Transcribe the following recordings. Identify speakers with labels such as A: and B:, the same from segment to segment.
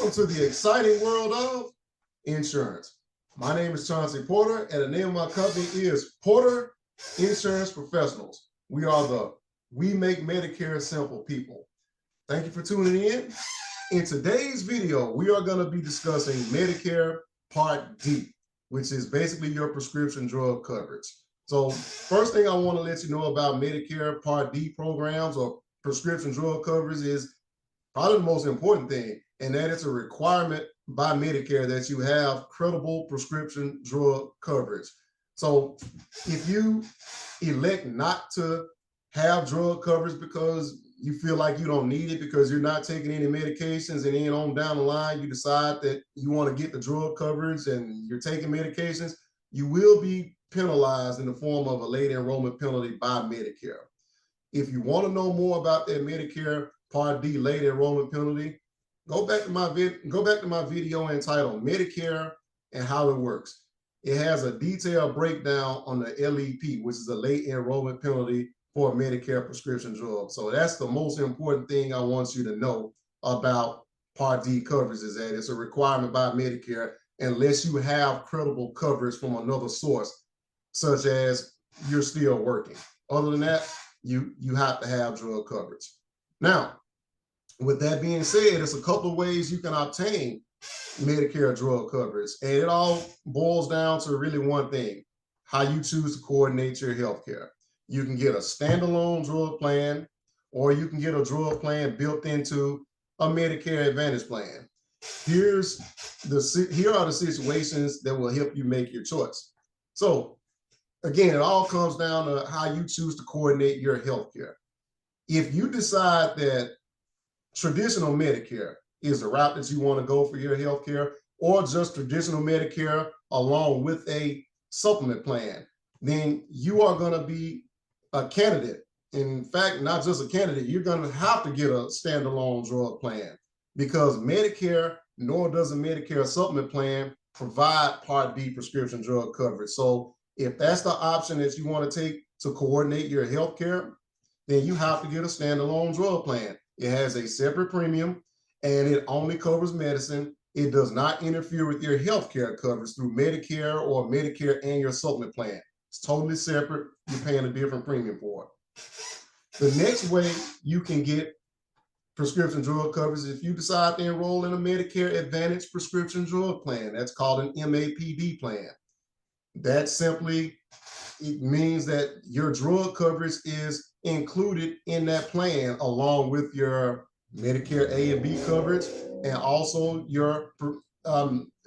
A: Welcome to the exciting world of insurance. My name is Chauncey Porter, and the name of my company is Porter Insurance Professionals. We make Medicare simple people. Thank you for tuning in. In today's video, we are going to be discussing Medicare Part D, which is basically your prescription drug coverage. So first thing I want to let you know about Medicare Part D programs or prescription drug coverage is probably the most important thing, and that is a requirement by Medicare that you have credible prescription drug coverage. So if you elect not to have drug coverage because you feel like you don't need it because you're not taking any medications, and then on down the line you decide that you want to get the drug coverage and you're taking medications, you will be penalized in the form of a late enrollment penalty by Medicare. If you want to know more about that Medicare Part D late enrollment penalty, go back to my video entitled Medicare and How It Works. It has a detailed breakdown on the LEP, which is a late enrollment penalty for Medicare prescription drugs. So that's the most important thing I want you to know about Part D coverage, is that it's a requirement by Medicare unless you have credible coverage from another source, such as you're still working. Other than that, you have to have drug coverage. Now, with that being said, there's a couple of ways you can obtain Medicare drug coverage, and it all boils down to really one thing: how you choose to coordinate your health care. You can get a standalone drug plan, or you can get a drug plan built into a Medicare Advantage plan. Here are the situations that will help you make your choice. So again, it all comes down to how you choose to coordinate your health care. If you decide that traditional Medicare is the route that you want to go for your health care, or just traditional Medicare along with a supplement plan, then you are going to be a candidate. In fact, not just a candidate, you're going to have to get a standalone drug plan, because Medicare, nor does a Medicare supplement plan, provide Part D prescription drug coverage. So if that's the option that you want to take to coordinate your health care, then you have to get a standalone drug plan. It has a separate premium, and it only covers medicine. It does not interfere with your health care coverage through Medicare or Medicare and your supplement plan. It's totally separate. You're paying a different premium for it. The next way you can get prescription drug coverage is if you decide to enroll in a Medicare Advantage prescription drug plan. That's called an MAPD plan. That simply, it means that your drug coverage is included in that plan along with your Medicare A and B coverage, and also your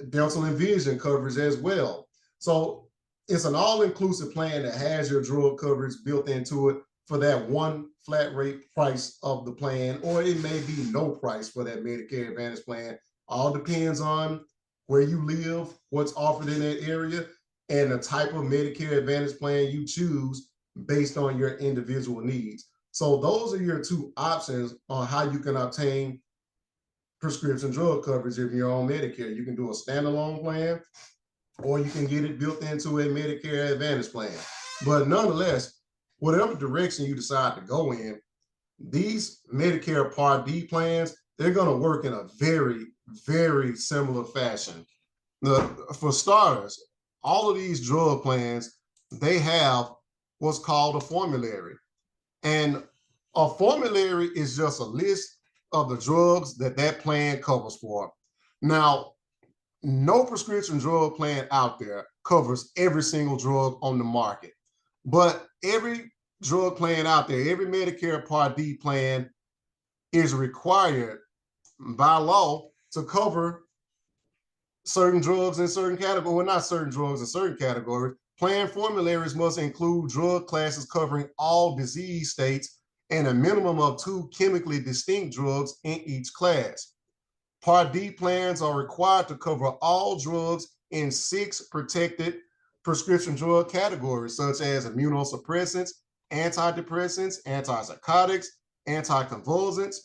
A: dental and vision coverage as well. So it's an all-inclusive plan that has your drug coverage built into it for that one flat rate price of the plan, or it may be no price for that Medicare Advantage plan. All depends on where you live, what's offered in that area, and the type of Medicare Advantage plan you choose based on your individual needs. So those are your two options on how you can obtain prescription drug coverage if you're on Medicare. You can do a standalone plan, or you can get it built into a Medicare Advantage plan. But nonetheless, whatever direction you decide to go in, these Medicare Part D plans, they're going to work in a very, very similar fashion. For starters, all of these drug plans, they have what's called a formulary. And a formulary is just a list of the drugs that plan covers for. Now, no prescription drug plan out there covers every single drug on the market, but every drug plan out there, every Medicare Part D plan is required by law to cover certain drugs in certain categories. Well, not certain drugs in certain categories. Plan formularies must include drug classes covering all disease states and a minimum of 2 chemically distinct drugs in each class. Part D plans are required to cover all drugs in 6 protected prescription drug categories, such as immunosuppressants, antidepressants, antipsychotics, anticonvulsants,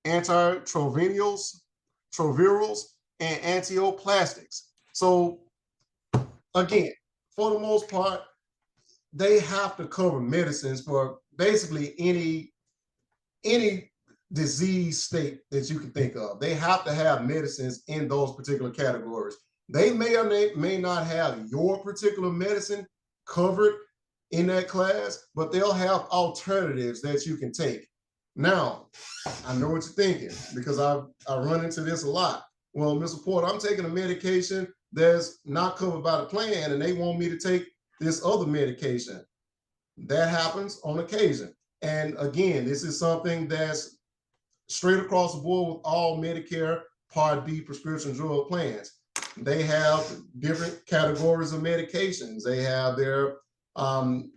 A: antiretrovirals, and antioplastics. So again, for the most part, they have to cover medicines for basically any disease state that you can think of. They have to have medicines in those particular categories. They may or may not have your particular medicine covered in that class, but they'll have alternatives that you can take. Now, I know what you're thinking because I run into this a lot. Well, Mr. Porter, I'm taking a medication that's not covered by the plan and they want me to take this other medication. That happens on occasion. And again, this is something that's straight across the board with all Medicare Part D prescription drug plans. They have different categories of medications. They have their,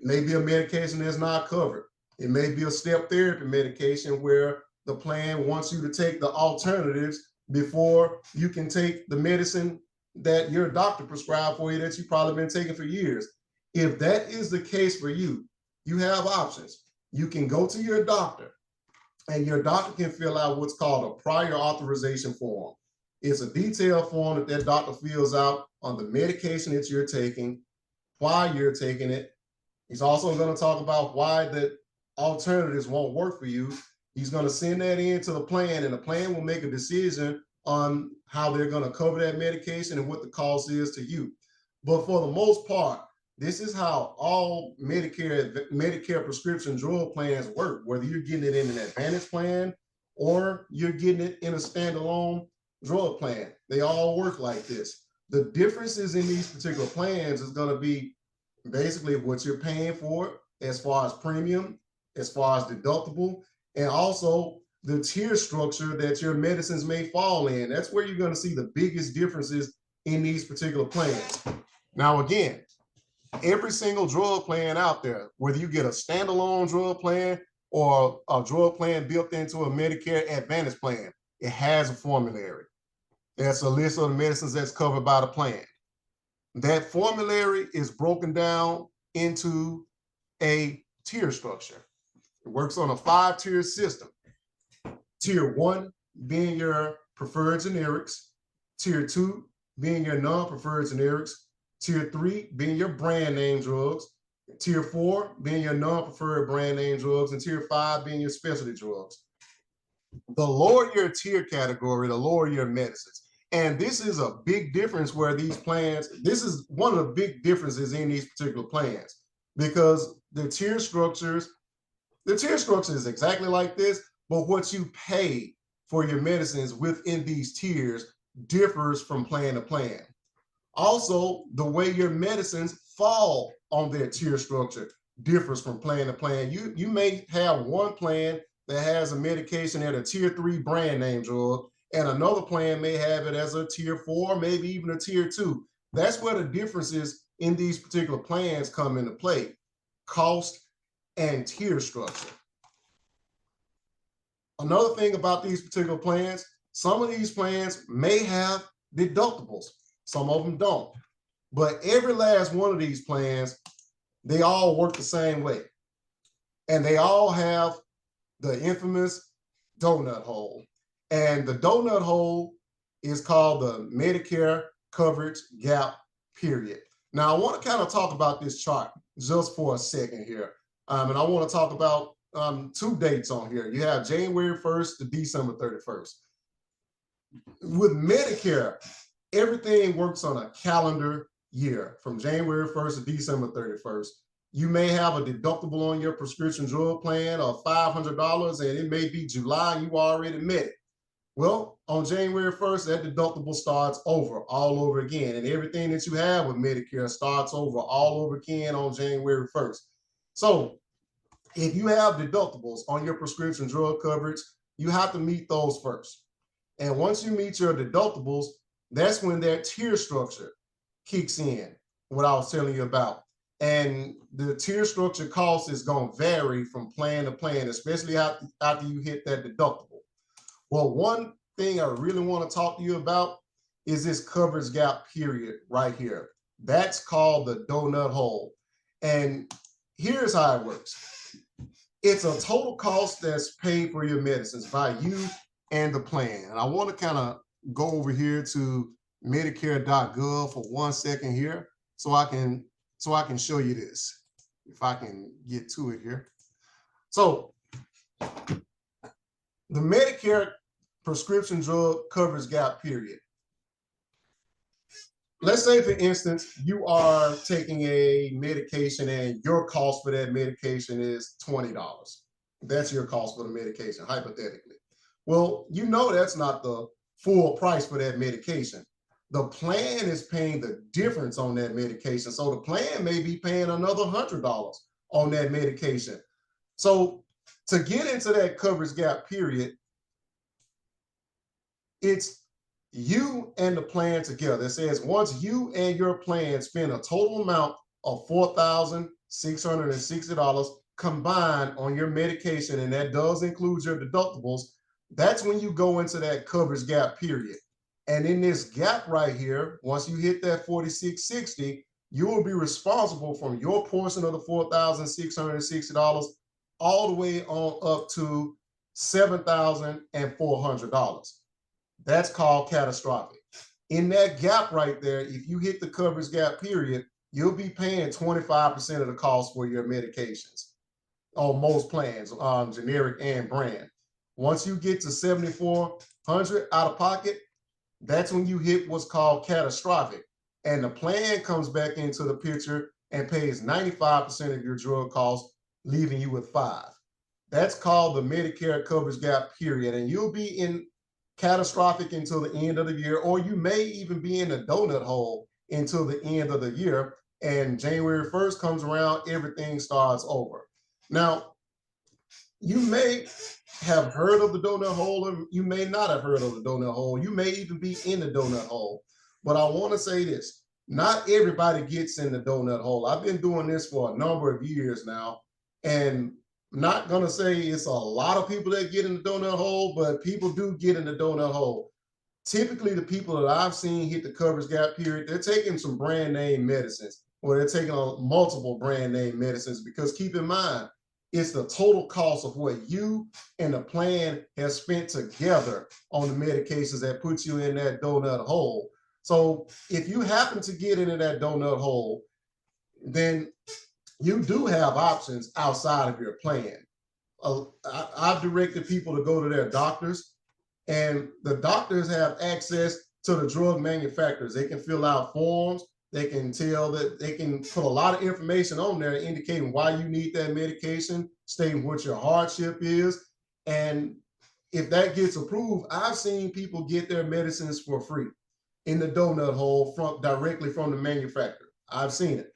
A: maybe a medication that's not covered. It may be a step therapy medication where the plan wants you to take the alternatives before you can take the medicine that your doctor prescribed for you that you've probably been taking for years. If that is the case for you, you have options. You can go to your doctor and your doctor can fill out what's called a prior authorization form. It's a detailed form that doctor fills out on the medication that you're taking, why you're taking it. He's also going to talk about why the alternatives won't work for you. He's going to send that into the plan, and the plan will make a decision on how they're going to cover that medication and what the cost is to you. But for the most part, this is how all Medicare prescription drug plans work, whether you're getting it in an Advantage plan or you're getting it in a standalone drug plan. They all work like this. The differences in these particular plans is going to be basically what you're paying for as far as premium, as far as deductible, and also the tier structure that your medicines may fall in. That's where you're going to see the biggest differences in these particular plans. Now, again, every single drug plan out there, whether you get a standalone drug plan or a drug plan built into a Medicare Advantage plan, it has a formulary. That's a list of the medicines that's covered by the plan. That formulary is broken down into a tier structure. It works on a 5-tier system. Tier 1 being your preferred generics, Tier 2 being your non-preferred generics, Tier 3 being your brand name drugs, Tier 4 being your non-preferred brand name drugs, and Tier 5 being your specialty drugs. The lower your tier category, the lower your medicines. And this is a big difference where these plans, this is one of the big differences in these particular plans, because the tier structure is exactly like this, but what you pay for your medicines within these tiers differs from plan to plan. Also, the way your medicines fall on their tier structure differs from plan to plan. You may have one plan that has a medication at a Tier 3 brand name drug, and another plan may have it as a Tier 4, maybe even a Tier 2. That's where the differences in these particular plans come into play: cost and tier structure. Another thing about these particular plans, some of these plans may have deductibles. Some of them don't. But every last one of these plans, they all work the same way. And they all have the infamous donut hole. And the donut hole is called the Medicare coverage gap period. Now, I want to kind of talk about this chart just for a second here. And I want to talk about 2 dates on here. You have January 1st to December 31st. With Medicare, everything works on a calendar year from January 1st to December 31st. You may have a deductible on your prescription drug plan of $500, and it may be July and you already met it. Well, on January 1st, that deductible starts over all over again, and everything that you have with Medicare starts over all over again on January 1st. So if you have deductibles on your prescription drug coverage, you have to meet those first. And once you meet your deductibles, that's when that tier structure kicks in, what I was telling you about. And the tier structure cost is going to vary from plan to plan, especially after you hit that deductible. Well, one thing I really want to talk to you about is this coverage gap period right here. That's called the donut hole. And here's how it works. It's a total cost that's paid for your medicines by you and the plan. And I want to kind of go over here to Medicare.gov for 1 second here so I can show you this, if I can get to it here. So The Medicare prescription drug coverage gap period. Let's say, for instance, you are taking a medication and your cost for that medication is $20. That's your cost for the medication, hypothetically. Well, you know that's not the full price for that medication. The plan is paying the difference on that medication. So the plan may be paying another $100 on that medication. So to get into that coverage gap period, it's you and the plan together. It says once you and your plan spend a total amount of $4,660 combined on your medication, and that does include your deductibles, that's when you go into that coverage gap period. And in this gap right here, once you hit that 4,660, you will be responsible from your portion of the $4,660 all the way on up to $7,400. That's called catastrophic. In that gap right there, if you hit the coverage gap period, you'll be paying 25% of the cost for your medications on most plans, generic and brand. Once you get to $7,400 out of pocket, that's when you hit what's called catastrophic. And the plan comes back into the picture and pays 95% of your drug costs, leaving you with 5. That's called the Medicare coverage gap period. And you'll be in catastrophic until the end of the year, or you may even be in a donut hole until the end of the year. And January 1st comes around, everything starts over. Now, you may have heard of the donut hole, or you may not have heard of the donut hole. You may even be in the donut hole. But I want to say this, not everybody gets in the donut hole. I've been doing this for a number of years now, and I'm not going to say it's a lot of people that get in the donut hole, but people do get in the donut hole. Typically, the people that I've seen hit the coverage gap period, they're taking some brand name medicines, or they're taking on multiple brand name medicines, because keep in mind, it's the total cost of what you and the plan has spent together on the medications that put you in that donut hole. So if you happen to get into that donut hole, then you do have options outside of your plan. I've directed people to go to their doctors, and the doctors have access to the drug manufacturers. They can fill out forms. They can tell that they can put a lot of information on there indicating why you need that medication, stating what your hardship is. And if that gets approved, I've seen people get their medicines for free in the donut hole directly from the manufacturer. I've seen it.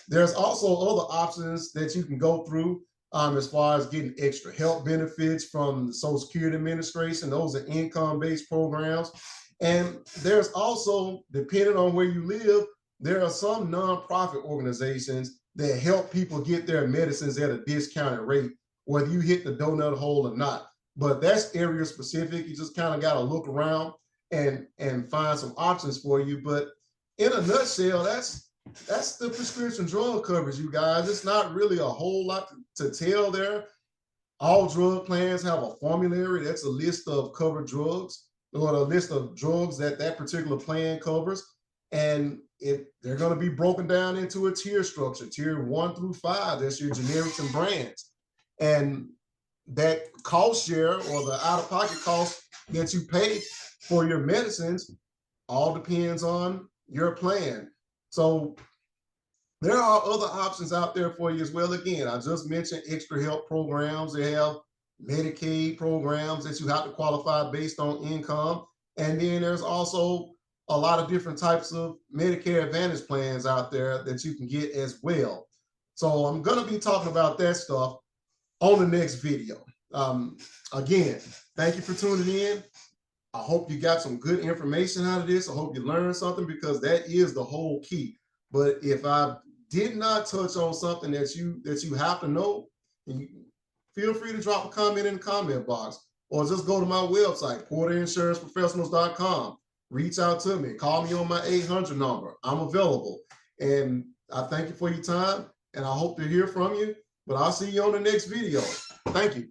A: There's also other options that you can go through as far as getting extra health benefits from the Social Security Administration. Those are income-based programs. And there's also, depending on where you live, there are some nonprofit organizations that help people get their medicines at a discounted rate, whether you hit the donut hole or not. But that's area specific. You just kind of got to look around and find some options for you. But in a nutshell, that's the prescription drug coverage, you guys. It's not really a whole lot to tell there. All drug plans have a formulary. That's a list of covered drugs, or a list of drugs that that particular plan covers. And they're going to be broken down into a tier structure, tier 1 through 5. That's your generics and brands. And that cost share, or the out-of-pocket cost that you pay for your medicines, all depends on your plan. So there are other options out there for you as well. Again, I just mentioned extra help programs. They have Medicaid programs that you have to qualify based on income. And then there's also a lot of different types of Medicare Advantage plans out there that you can get as well. So I'm going to be talking about that stuff on the next video. Again, thank you for tuning in. I hope you got some good information out of this. I hope you learned something, because that is the whole key. But if I did not touch on something that you have to know, feel free to drop a comment in the comment box, or just go to my website, porterinsuranceprofessionals.com. Reach out to me. Call me on my 800 number. I'm available. And I thank you for your time, and I hope to hear from you. But I'll see you on the next video. Thank you.